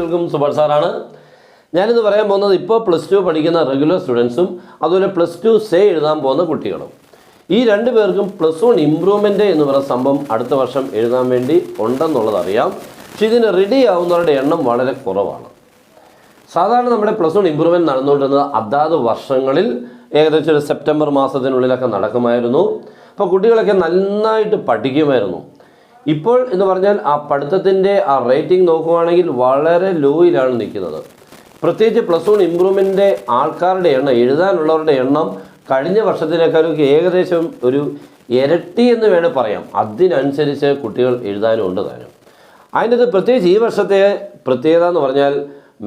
കുട്ടികൾക്കും സുബർ സാറാണ്. ഞാനിന്ന് പറയാൻ പോകുന്നത് ഇപ്പോൾ +2 പഠിക്കുന്ന റെഗുലർ സ്റ്റുഡൻസും അതുപോലെ +2 സേ എഴുതാൻ പോകുന്ന കുട്ടികളും. ഈ രണ്ട് പേർക്കും +1 ഇമ്പ്രൂവ്മെൻ്റ് എന്ന് പറയുന്ന സംഭവം അടുത്ത വർഷം എഴുതാൻ വേണ്ടി ഉണ്ടെന്നുള്ളത് അറിയാം. പക്ഷേ ഇതിന് റെഡി ആവുന്നവരുടെ എണ്ണം വളരെ കുറവാണ്. സാധാരണ നമ്മുടെ +1 ഇമ്പ്രൂവ്മെൻറ്റ് നടന്നുകൊണ്ടിരുന്നത് അതാത് വർഷങ്ങളിൽ ഏകദേശം ഒരു സെപ്റ്റംബർ മാസത്തിനുള്ളിലൊക്കെ നടക്കുമായിരുന്നു. അപ്പോൾ കുട്ടികളൊക്കെ നന്നായിട്ട് പഠിക്കുമായിരുന്നു. ഇപ്പോൾ എന്ന് പറഞ്ഞാൽ ആ പഠിത്തത്തിൻ്റെ ആ റേറ്റിംഗ് നോക്കുകയാണെങ്കിൽ വളരെ ലോയിലാണ് നിൽക്കുന്നത്. പ്രത്യേകിച്ച് +1 ഇമ്പ്രൂവ്മെൻറ്റിൻ്റെ ആൾക്കാരുടെ എണ്ണം, എഴുതാനുള്ളവരുടെ എണ്ണം കഴിഞ്ഞ വർഷത്തിനേക്കാളൊക്കെ ഏകദേശം ഒരു ഇരട്ടി എന്ന് വേണേൽ പറയാം. അതിനനുസരിച്ച് കുട്ടികൾ എഴുതാനും ഉണ്ട് താനും. അതിൻ്റെ പ്രത്യേകിച്ച് ഈ വർഷത്തെ പ്രത്യേകത എന്ന് പറഞ്ഞാൽ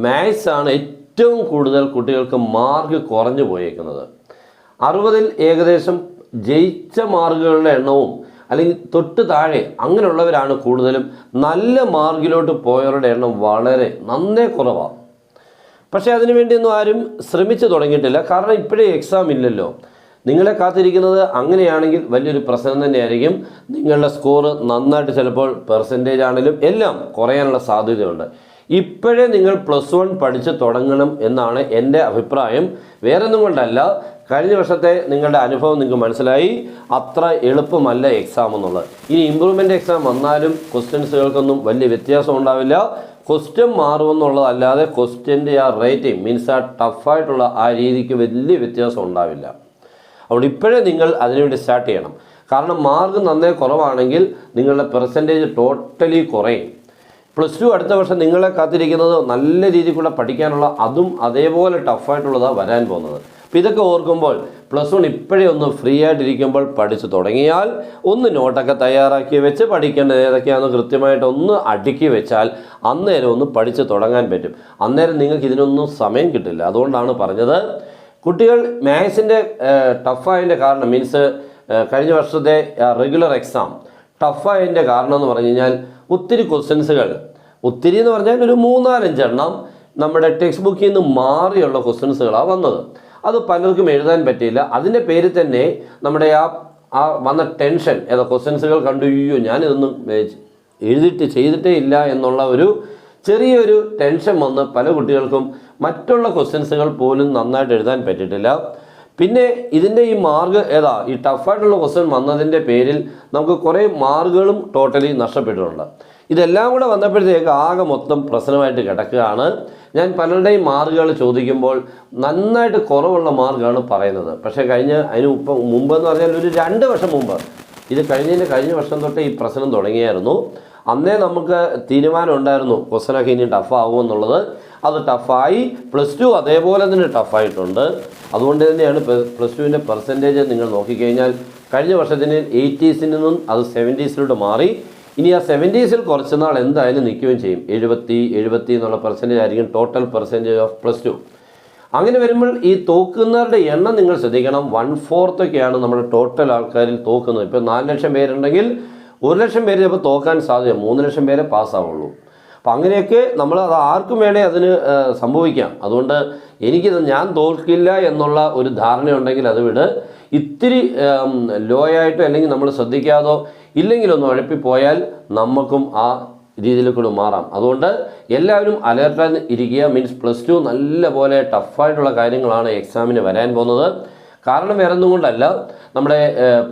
മാത്സ് ആണ് ഏറ്റവും കൂടുതൽ കുട്ടികൾക്ക് മാർക്ക് കുറഞ്ഞു പോയേക്കുന്നത്. 60-ൽ ഏകദേശം ജയിച്ച മാർക്കുകളുടെ എണ്ണവും അല്ലെങ്കിൽ തൊട്ട് താഴെ അങ്ങനെയുള്ളവരാണ് കൂടുതലും. നല്ല മാർക്കിലോട്ട് പോയവരുടെ എണ്ണം വളരെ നന്നേ കുറവാണ്. പക്ഷേ അതിനുവേണ്ടിയൊന്നും ആരും ശ്രമിച്ചു തുടങ്ങിയിട്ടില്ല. കാരണം ഇപ്പോഴേ എക്സാം ഇല്ലല്ലോ. നിങ്ങളെ കാത്തിരിക്കുന്നത് അങ്ങനെയാണെങ്കിൽ വലിയൊരു പ്രശ്നം തന്നെയായിരിക്കും. നിങ്ങളുടെ സ്കോർ നന്നായിട്ട് ചിലപ്പോൾ പെർസെൻറ്റേജ് ആണെങ്കിലും എല്ലാം കുറയാനുള്ള സാധ്യതയുണ്ട്. ഇപ്പോഴേ നിങ്ങൾ +1 പഠിച്ച് തുടങ്ങണം എന്നാണ് എൻ്റെ അഭിപ്രായം. വേറൊന്നും കൊണ്ടല്ല, കഴിഞ്ഞ വർഷത്തെ നിങ്ങളുടെ അനുഭവം നിങ്ങൾക്ക് മനസ്സിലായി. അത്ര എളുപ്പമല്ല എക്സാം എന്നുള്ളത്. ഇനി ഇമ്പ്രൂവ്മെൻ്റ് എക്സാം വന്നാലും ക്വസ്റ്റ്യൻസുകൾക്കൊന്നും വലിയ വ്യത്യാസം ഉണ്ടാവില്ല. ക്വസ്റ്റ്യൻ മാറുമെന്നുള്ളതല്ലാതെ ക്വസ്റ്റ്യൻ്റെ ആ റേറ്റിംഗ് മീൻസ് ആ ടഫായിട്ടുള്ള ആ രീതിക്ക് വലിയ വ്യത്യാസം ഉണ്ടാവില്ല. അതുകൊണ്ട് ഇപ്പോഴേ നിങ്ങൾ അതിനുവേണ്ടി സ്റ്റാർട്ട് ചെയ്യണം. കാരണം മാർക്ക് നന്നേ കുറവാണെങ്കിൽ നിങ്ങളുടെ പെർസെൻറ്റേജ് ടോട്ടലി കുറയും. +2 അടുത്ത വർഷം നിങ്ങളെ കാത്തിരിക്കുന്നത് നല്ല രീതിയിൽ കൂടെ പഠിക്കാനുള്ള, അതും അതേപോലെ ടഫായിട്ടുള്ളതാണ് വരാൻ പോകുന്നത്. അപ്പോൾ ഇതൊക്കെ ഓർക്കുമ്പോൾ +1 ഇപ്പോഴേ ഒന്ന് ഫ്രീ ആയിട്ടിരിക്കുമ്പോൾ പഠിച്ച് തുടങ്ങിയാൽ, ഒന്ന് നോട്ടൊക്കെ തയ്യാറാക്കി വെച്ച് പഠിക്കേണ്ടത് ഏതൊക്കെയാണെന്ന് കൃത്യമായിട്ട് ഒന്ന് അടുക്കി വെച്ചാൽ അന്നേരം ഒന്ന് പഠിച്ച് തുടങ്ങാൻ പറ്റും. അന്നേരം നിങ്ങൾക്ക് ഇതിനൊന്നും സമയം കിട്ടില്ല. അതുകൊണ്ടാണ് പറഞ്ഞത് കുട്ടികൾ മാത്സിൻ്റെ ടഫായതിൻ്റെ കാരണം മീൻസ് കഴിഞ്ഞ വർഷത്തെ റെഗുലർ എക്സാം ടഫായതിൻ്റെ കാരണം എന്ന് പറഞ്ഞു കഴിഞ്ഞാൽ ഒത്തിരി ക്വസ്റ്റ്യൻസുകൾ, ഒത്തിരി എന്ന് പറഞ്ഞാൽ ഒരു 3-4 എണ്ണം നമ്മുടെ ടെക്സ്റ്റ് ബുക്കിൽ നിന്ന് മാറിയുള്ള ക്വസ്റ്റ്യൻസുകളാണ് വന്നത്. അത് പലർക്കും എഴുതാൻ പറ്റിയില്ല. അതിൻ്റെ പേരിൽ തന്നെ നമ്മുടെ ആ വന്ന ടെൻഷൻ, ഏതാ ക്വസ്റ്റ്യൻസുകൾ കണ്ടു ഞാനിതൊന്നും ചെയ്തിട്ടേ ഇല്ല എന്നുള്ള ഒരു ചെറിയൊരു ടെൻഷൻ വന്ന് പല കുട്ടികൾക്കും മറ്റുള്ള ക്വസ്റ്റ്യൻസുകൾ പോലും നന്നായിട്ട് എഴുതാൻ പറ്റിയിട്ടില്ല. പിന്നെ ഇതിൻ്റെ ഈ മാർക്ക് ഈ ടഫായിട്ടുള്ള ക്വസ്റ്റ്യൻ വന്നതിൻ്റെ പേരിൽ നമുക്ക് കുറേ മാർക്കുകളും ടോട്ടലി നഷ്ടപ്പെട്ടിട്ടുണ്ട്. ഇതെല്ലാം കൂടെ വന്നപ്പോഴത്തേക്ക് ആകെ മൊത്തം പ്രശ്നമായിട്ട് കിടക്കുകയാണ്. ഞാൻ പലരുടെയും മാർക്കുകൾ ചോദിക്കുമ്പോൾ നന്നായിട്ട് കുറവുള്ള മാർക്കാണ് പറയുന്നത്. പക്ഷേ അതിന് മുമ്പെന്ന് പറഞ്ഞാൽ ഒരു 2 വർഷം മുമ്പ്, ഇത് കഴിഞ്ഞ വർഷം തൊട്ട് ഈ പ്രശ്നം തുടങ്ങിയായിരുന്നു. അന്നേ നമുക്ക് തീരുമാനം ഉണ്ടായിരുന്നു ക്വസ്റ്റനൊക്കെ ഇനി ടഫാകുമെന്നുള്ളത്. അത് ടഫായി. +2 അതേപോലെ തന്നെ ടഫായിട്ടുണ്ട്. അതുകൊണ്ട് തന്നെയാണ് +2ൻ്റെ പെർസെൻറ്റേജ് നിങ്ങൾ നോക്കിക്കഴിഞ്ഞാൽ കഴിഞ്ഞ വർഷത്തിന് 80s നിന്നും അത് 70s മാറി. ഇനി ആ 70s കുറച്ച് നാൾ എന്തായാലും നിൽക്കുകയും ചെയ്യും. 70 എന്നുള്ള പെർസെൻറ്റേജ് ആയിരിക്കും ടോട്ടൽ പെർസെൻറ്റേജ് ഓഫ് +2. അങ്ങനെ വരുമ്പോൾ ഈ തോക്കുന്നവരുടെ എണ്ണം നിങ്ങൾ ശ്രദ്ധിക്കണം. 1/4 നമ്മുടെ ടോട്ടൽ ആൾക്കാരിൽ തോക്കുന്നത്. ഇപ്പോൾ 4 ലക്ഷം പേരുണ്ടെങ്കിൽ 1 ലക്ഷം പേര് ചിലപ്പോൾ തോക്കാൻ സാധ്യത, 3 ലക്ഷം പേരെ പാസ്സാവുള്ളൂ. അപ്പം അങ്ങനെയൊക്കെ അത് ആർക്കും വേണേ അതിന് സംഭവിക്കാം. അതുകൊണ്ട് ഞാൻ തോൽക്കില്ല എന്നുള്ള ഒരു ധാരണയുണ്ടെങ്കിൽ അത് വിട്. ഇത്തിരി ലോ ആയിട്ടോ അല്ലെങ്കിൽ നമ്മൾ ശ്രദ്ധിക്കാതോ ഇല്ലെങ്കിലൊന്ന് ഉഴപ്പിപ്പോയാൽ നമുക്കും ആ രീതിയിൽ കൂടെ മാറാം. അതുകൊണ്ട് എല്ലാവരും അലേർട്ടായി ഇരിക്കുക. മീൻസ് +2 നല്ല പോലെ ടഫായിട്ടുള്ള കാര്യങ്ങളാണ് എക്സാമിന് വരാൻ പോകുന്നത്. കാരണം വേറെ ഒന്നും കൊണ്ടല്ല, നമ്മുടെ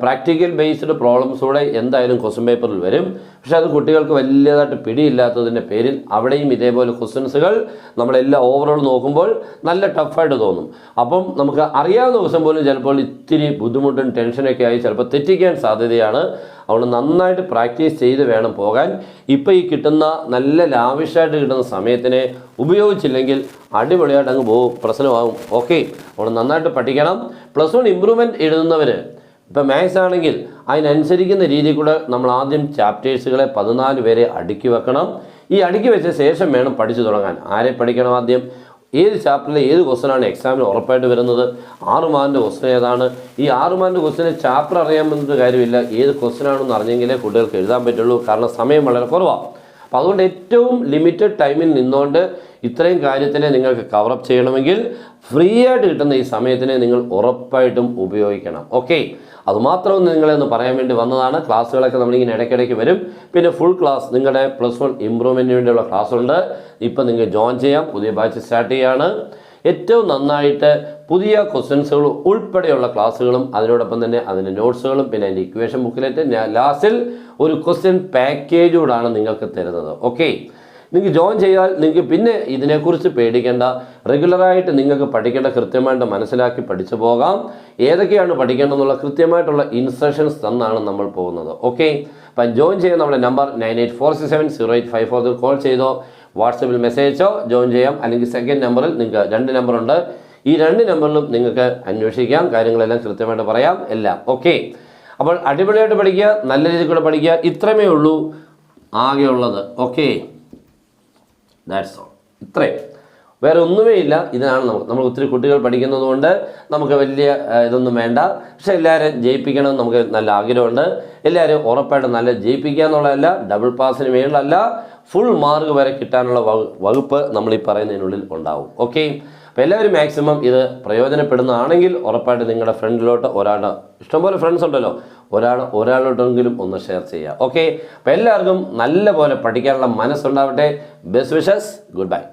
പ്രാക്ടിക്കൽ ബേസ്ഡ് പ്രോബ്ലംസ് കൂടെ എന്തായാലും ക്വസ്റ്റ്യൻ പേപ്പറിൽ വരും. പക്ഷേ അത് കുട്ടികൾക്ക് വലിയതായിട്ട് പിടിയില്ലാത്തതിൻ്റെ പേരിൽ അവിടെയും ഇതേപോലെ ക്വസ്റ്റ്യൻസുകൾ നമ്മളെല്ലാം ഓവറോൾ നോക്കുമ്പോൾ നല്ല ടഫായിട്ട് തോന്നും. അപ്പം നമുക്ക് അറിയാവുന്ന ക്വസ്റ്റ്യൻ പോലും ചിലപ്പോൾ ഇത്തിരി ബുദ്ധിമുട്ടും ടെൻഷനൊക്കെ ആയി ചിലപ്പോൾ തെറ്റിക്കാൻ സാധ്യതയാണ്. അതുകൊണ്ട് നന്നായിട്ട് പ്രാക്ടീസ് ചെയ്ത് വേണം പോകാൻ. ഇപ്പോൾ ഈ കിട്ടുന്ന നല്ല ലാവിഷായിട്ട് കിട്ടുന്ന സമയത്തിനെ ഉപയോഗിച്ചില്ലെങ്കിൽ അടിപൊളിയായിട്ട് അങ്ങ് പോകും, പ്രശ്നമാകും. ഓക്കെ, അതുകൊണ്ട് നന്നായിട്ട് പഠിക്കണം. +1 ഇമ്പ്രൂവ്മെൻറ്റ് എഴുതുന്നവർ ഇപ്പോൾ മാത്സ് ആണെങ്കിൽ അതിനനുസരിക്കുന്ന രീതിയിൽ കൂടെ നമ്മൾ ആദ്യം ചാപ്റ്റേഴ്സുകളെ 14 പേരെ അടുക്കി വെക്കണം. ഈ അടുക്കി വെച്ച ശേഷം വേണം പഠിച്ചു തുടങ്ങാൻ. ആരെ പഠിക്കണം? ആദ്യം ഏത് ചാപ്റ്ററിലെ ഏത് ക്വസ്റ്റനാണ് എക്സാമിന് ഉറപ്പായിട്ട് വരുന്നത്, 6 മാർക്കിൻ്റെ ക്വസ്റ്റൻ ഏതാണ്. ഈ 6 മാർക്കിൻ്റെ ക്വസ്റ്റന് ചാപ്റ്റർ അറിയാൻ പറ്റുന്ന കാര്യമില്ല. ഏത് ക്വസ്റ്റനാണെന്ന് അറിഞ്ഞെങ്കിലേ കുട്ടികൾക്ക് എഴുതാൻ പറ്റുള്ളൂ. കാരണം സമയം വളരെ കുറവാണ്. അപ്പോൾ അതുകൊണ്ട് ഏറ്റവും ലിമിറ്റഡ് ടൈമിൽ നിന്നുകൊണ്ട് ഇത്രയും കാര്യത്തിനെ നിങ്ങൾക്ക് കവറപ്പ് ചെയ്യണമെങ്കിൽ ഫ്രീ ആയിട്ട് കിട്ടുന്ന ഈ സമയത്തിനെ നിങ്ങൾ ഉറപ്പായിട്ടും ഉപയോഗിക്കണം. ഓക്കെ, അതുമാത്രം നിങ്ങളെ ഒന്ന് പറയാൻ വേണ്ടി വന്നതാണ്. ക്ലാസ്സുകളൊക്കെ നമ്മളിങ്ങനെ ഇടയ്ക്കിടയ്ക്ക് വരും. പിന്നെ ഫുൾ ക്ലാസ് നിങ്ങളുടെ +1 ഇമ്പ്രൂവ്മെൻറ്റിന് വേണ്ടിയുള്ള ക്ലാസ് ഉണ്ട്. ഇപ്പം നിങ്ങൾക്ക് ജോയിൻ ചെയ്യാം. പുതിയ ബാച്ച് സ്റ്റാർട്ട് ചെയ്യുകയാണ്. ഏറ്റവും നന്നായിട്ട് പുതിയ ക്വസ്റ്റ്യൻസുകൾ ഉൾപ്പെടെയുള്ള ക്ലാസ്സുകളും അതിനോടൊപ്പം തന്നെ അതിൻ്റെ നോട്ട്സുകളും പിന്നെ അതിൻ്റെ ഇക്വേഷൻ ബുക്കിലെറ്റ് ലാസ്റ്റിൽ ഒരു ക്വസ്റ്റ്യൻ പാക്കേജോടാണ് നിങ്ങൾക്ക് തരുന്നത്. ഓക്കെ, നിങ്ങൾക്ക് ജോയിൻ ചെയ്താൽ നിങ്ങൾക്ക് പിന്നെ ഇതിനെക്കുറിച്ച് പേടിക്കേണ്ട. റെഗുലറായിട്ട് നിങ്ങൾക്ക് പഠിക്കേണ്ട കൃത്യമായിട്ട് മനസ്സിലാക്കി പഠിച്ചു പോകാം. ഏതൊക്കെയാണ് പഠിക്കേണ്ടതെന്നുള്ള കൃത്യമായിട്ടുള്ള ഇൻസ്ട്രക്ഷൻസ് തന്നാണ് നമ്മൾ പോകുന്നത്. ഓക്കെ, അപ്പം ജോയിൻ ചെയ്യാൻ നമ്മുടെ നമ്പർ 9846708540 കോൾ ചെയ്തോ വാട്സപ്പിൽ മെസ്സേജോ ജോയിൻ ചെയ്യാം. അല്ലെങ്കിൽ സെക്കൻഡ് നമ്പറിൽ നിങ്ങൾക്ക് 2 നമ്പറുണ്ട്. ഈ 2 നമ്പറിലും നിങ്ങൾക്ക് അന്വേഷിക്കാം. കാര്യങ്ങളെല്ലാം കൃത്യമായിട്ട് പറയാം എല്ലാം. ഓക്കെ, അപ്പോൾ അടിപൊളിയായിട്ട് പഠിക്കുക, നല്ല രീതിയിൽ കൂടെ പഠിക്കുക. ഇത്രമേ ഉള്ളൂ ആകെയുള്ളത്. Okay, that's all. ഇത്രയും, വേറെ ഒന്നുമേ ഇല്ല. ഇതാണ് നമ്മൾ ഒത്തിരി കുട്ടികൾ പഠിക്കുന്നത് കൊണ്ട് നമുക്ക് വലിയ ഇതൊന്നും വേണ്ട. പക്ഷെ എല്ലാവരും ജയിപ്പിക്കണം നമുക്ക് നല്ല ആഗ്രഹമുണ്ട്. എല്ലാവരും ഉറപ്പായിട്ട് നല്ല ജയിപ്പിക്കുക എന്നുള്ളതല്ല, ഡബിൾ പാസിന് മേളല്ല, ഫുൾ മാർക്ക് വരെ കിട്ടാനുള്ള വകുപ്പ് നമ്മൾ ഈ പറയുന്നതിനുള്ളിൽ ഉണ്ടാവും. ഓക്കെ, അപ്പോൾ എല്ലാവരും മാക്സിമം ഇത് പ്രയോജനപ്പെടുന്നതാണെങ്കിൽ ഉറപ്പായിട്ട് നിങ്ങളുടെ ഫ്രണ്ടിലോട്ട് ഒരാളുടെ ഇഷ്ടംപോലെ ഫ്രണ്ട്സ് ഉണ്ടല്ലോ, ഒരാളോട്ടെങ്കിലും ഒന്ന് ഷെയർ ചെയ്യുക. ഓക്കെ, അപ്പോൾ എല്ലാവർക്കും നല്ല പോലെ പഠിക്കാനുള്ള മനസ്സുണ്ടാവട്ടെ. Best wishes. Good bye.